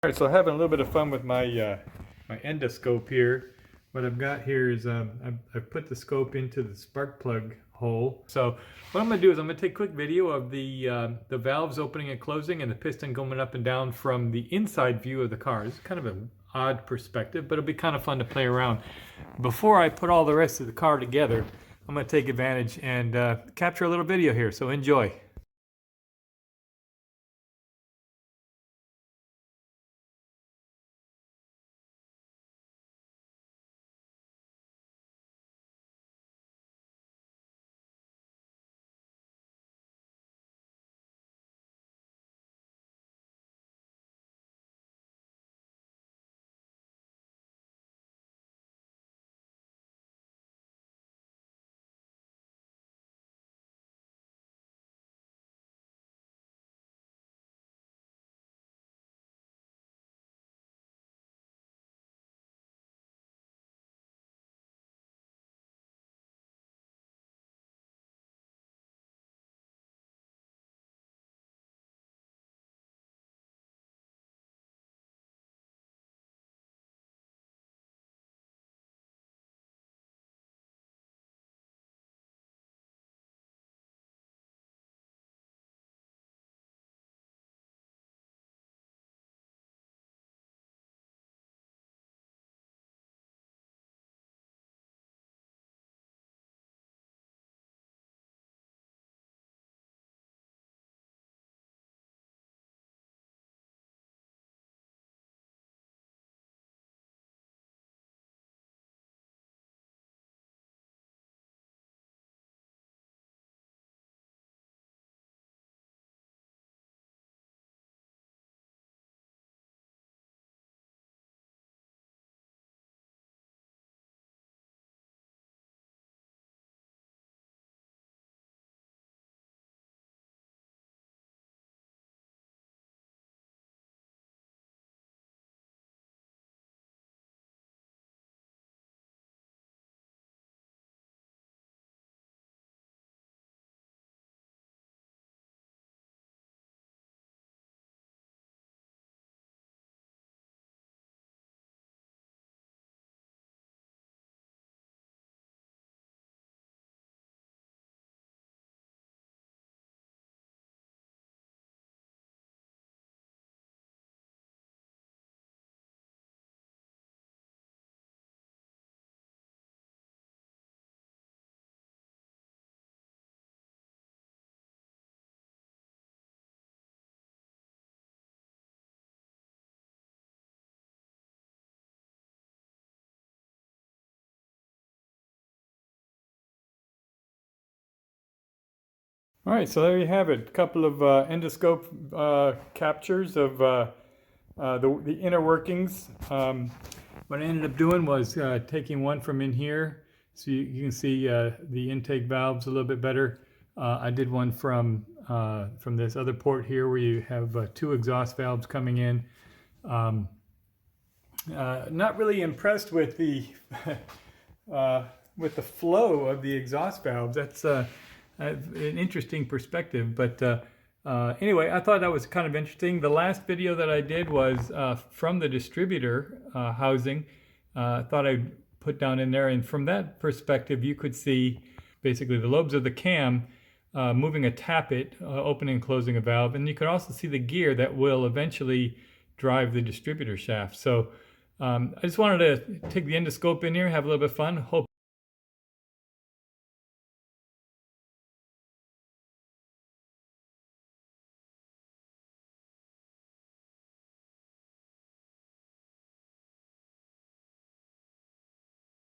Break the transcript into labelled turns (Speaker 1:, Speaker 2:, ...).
Speaker 1: All right, so having a little bit of fun with my my endoscope here. What I've got here is I've put the scope into the spark plug hole. So what I'm going to do is I'm going to take a quick video of the valves opening and closing and the piston going up and down from the inside view of the car. It's kind of an odd perspective, but it'll be kind of fun to play around. Before I put all the rest of the car together, I'm going to take advantage and capture a little video here. So enjoy. All right, so there you have it. A couple of endoscope captures of the inner workings. What I ended up doing was taking one from in here, so you can see the intake valves a little bit better. I did one from this other port here, where you have two exhaust valves coming in. Not really impressed with the with the flow of the exhaust valves. That's an interesting perspective, but anyway, I thought that was kind of interesting. The last video that I did was from the distributor housing. I thought I'd put down in there, and from that perspective you could see basically the lobes of the cam moving a tappet, opening and closing a valve, and you could also see the gear that will eventually drive the distributor shaft. So I just wanted to take the endoscope in here, have a little bit of fun. Hope